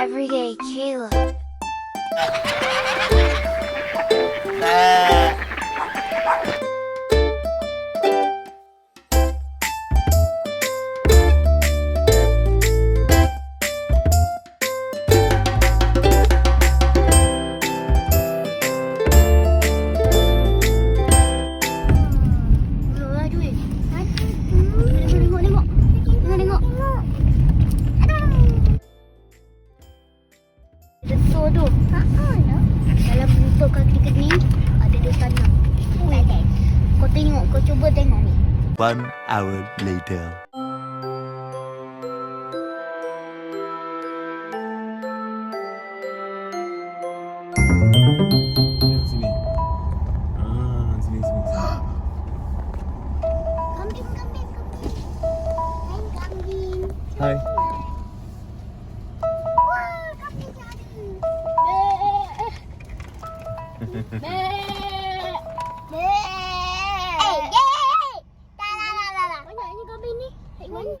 Everyday Caleb. Dalam bentuk kaki ni ada di sana. Kau tengok, kau cuba tengok ni. 1 hour later. Sini. Sini. Kambing. Hai kambing. Hai. Wah, kambing ada. Banyaknya kambing ni. Tengok ni.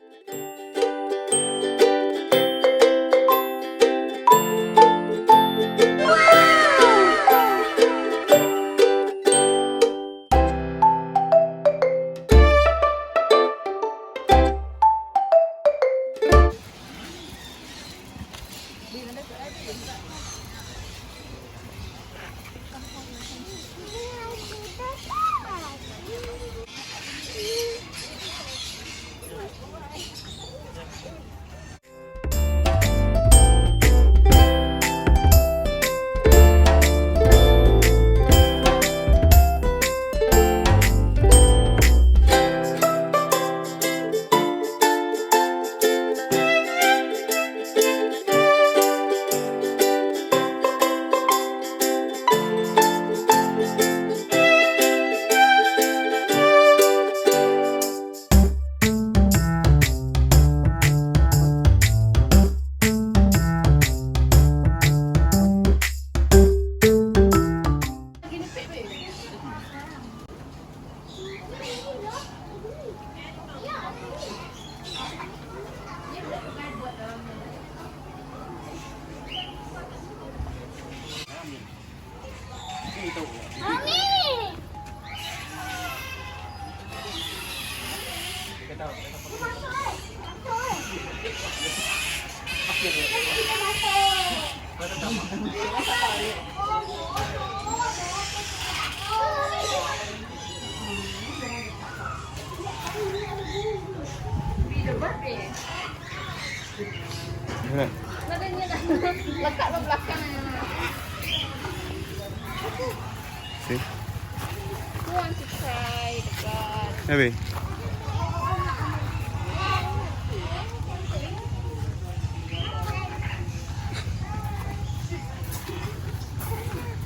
Lekat lo belakang. See? Who wants to try the god? Maybe.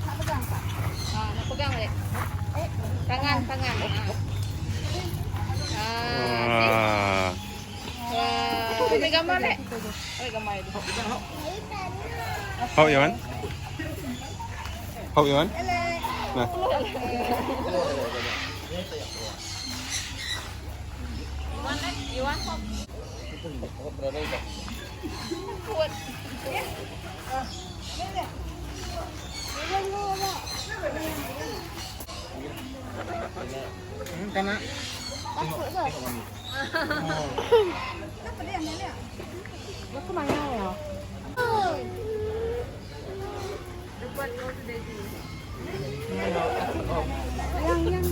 Nak pegang tak? Nak pegang boleh. Tangan. Wah. Wah. Ambil gambar dek. Ambil gambar dia. Hop you want? Hop you want? Nah. You want hop? Kuat. Kena. Takut ke? Kenapa dia ni? Dia kemana ya? Depan kau sudah di. Yang.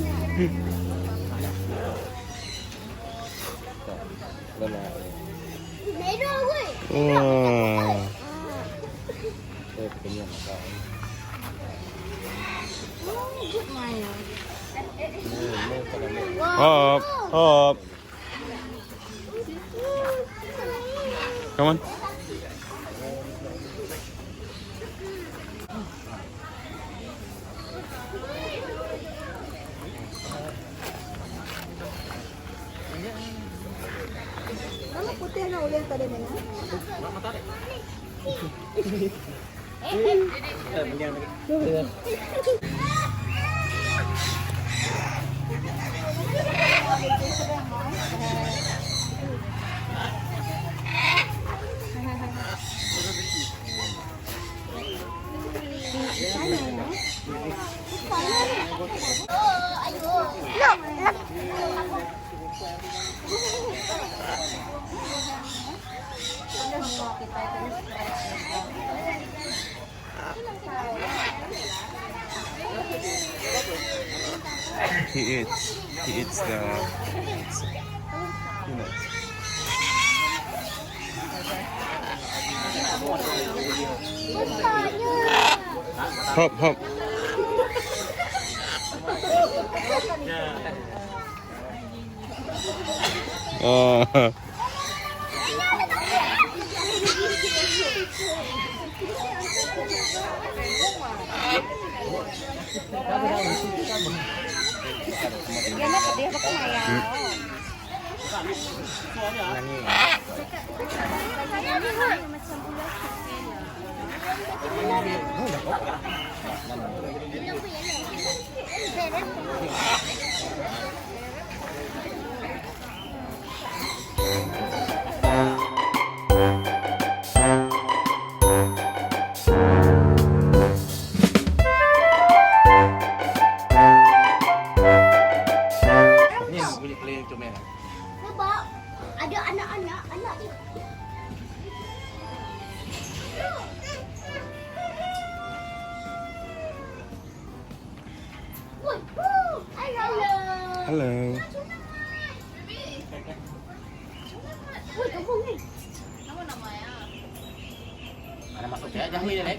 Merah weh. Wah. Good Maya. Hop. Come on. Nama putih nak ulian tadi mana? He eats the peanuts. Hop, hop. Oh. Dia nak pedih apa kemaya? Nampak? Ada anak-anak, anak ni. Hello. Hello. Woi, kampung ni. Ada masuk ya, jangan ni Nek.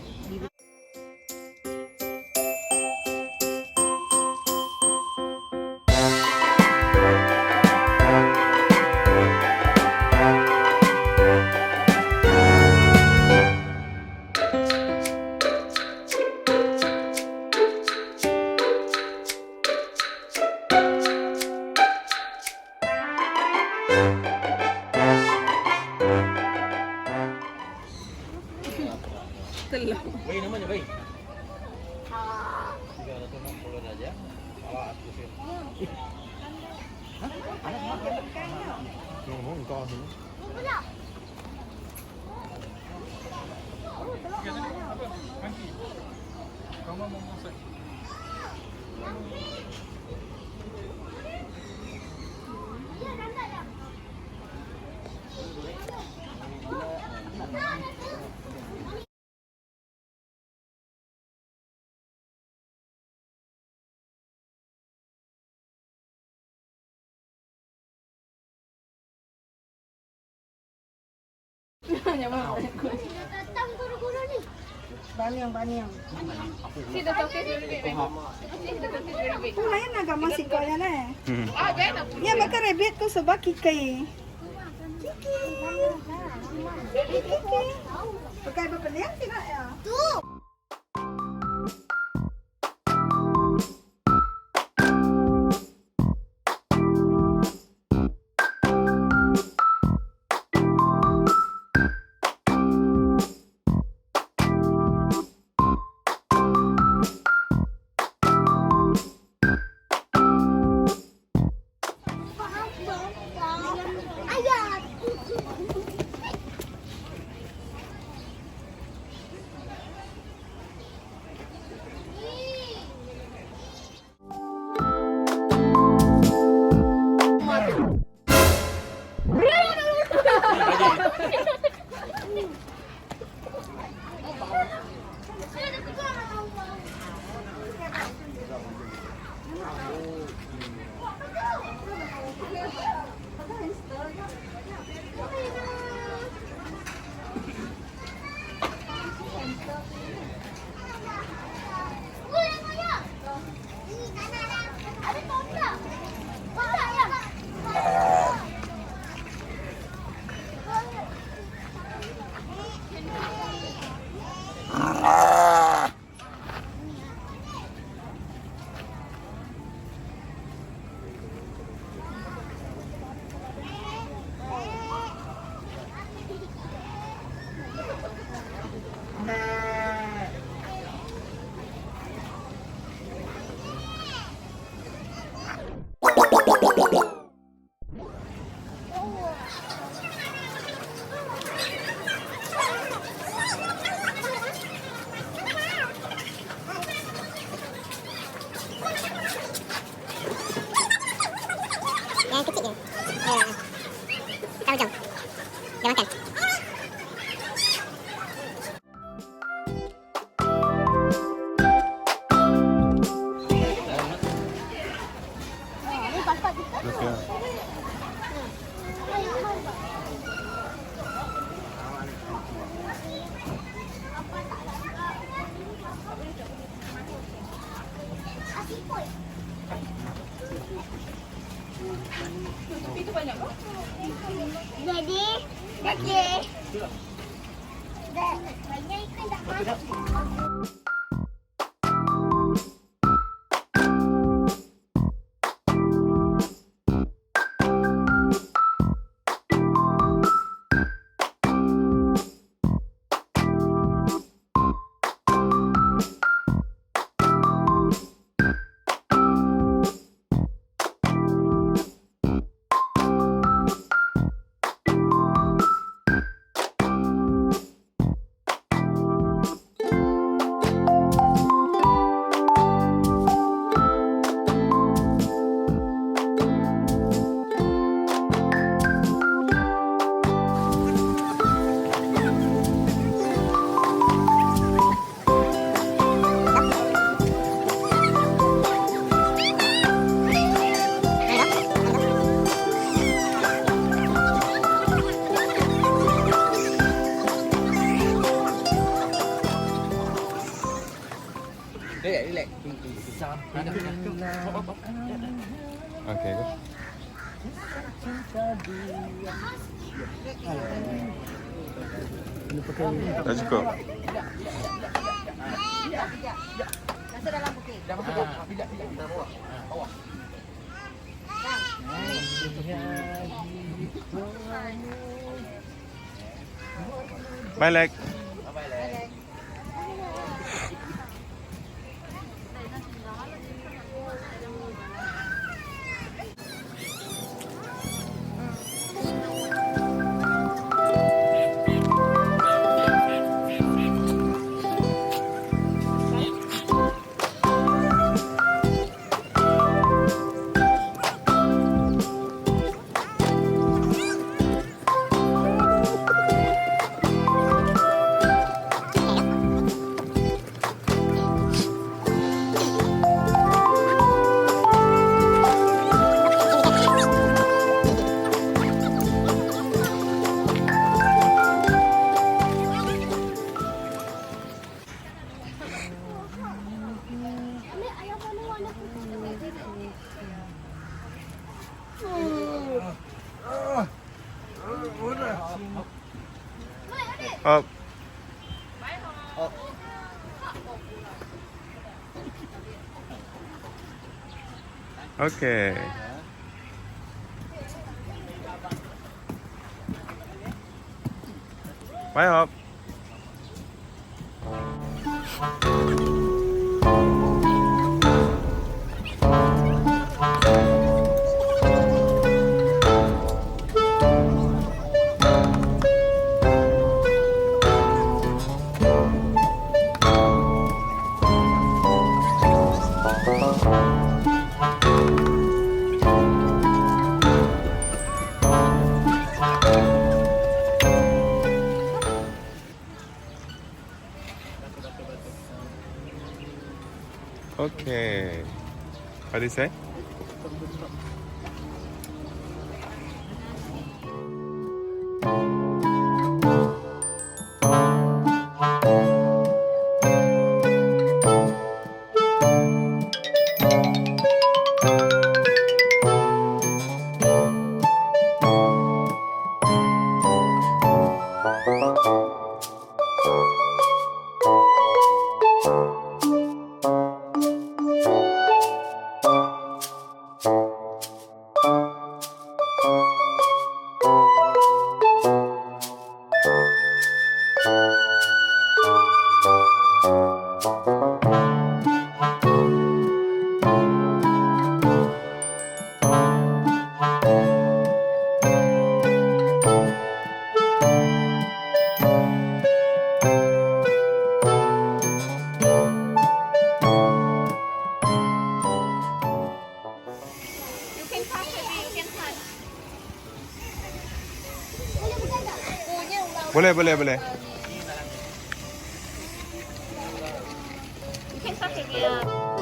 Bayi namanya bayi. 360 aja. Kalau aku sih. Ngomong con sini. Kamu mau masak? Datang guru-guru ni. Banyang. See the tortoise very big. See the tortoise very big. Kung lain agak masih kau ya ne. Ah, jangan nak Ya maka rabbit ko sebab kiki. Kiki. Pakai berpeliang tidak ya? Tu. Ayah. Yang kecil je. Tahu jom. Dia makan. Okey. Dah, banyak ikan dah masuk. Relax. Okay, go. Dah cukup. Bye, Lek. Up. Okay. Bye, Hop. Okay. What do you say? Boleh, boleh, boleh. You can touch it, yeah.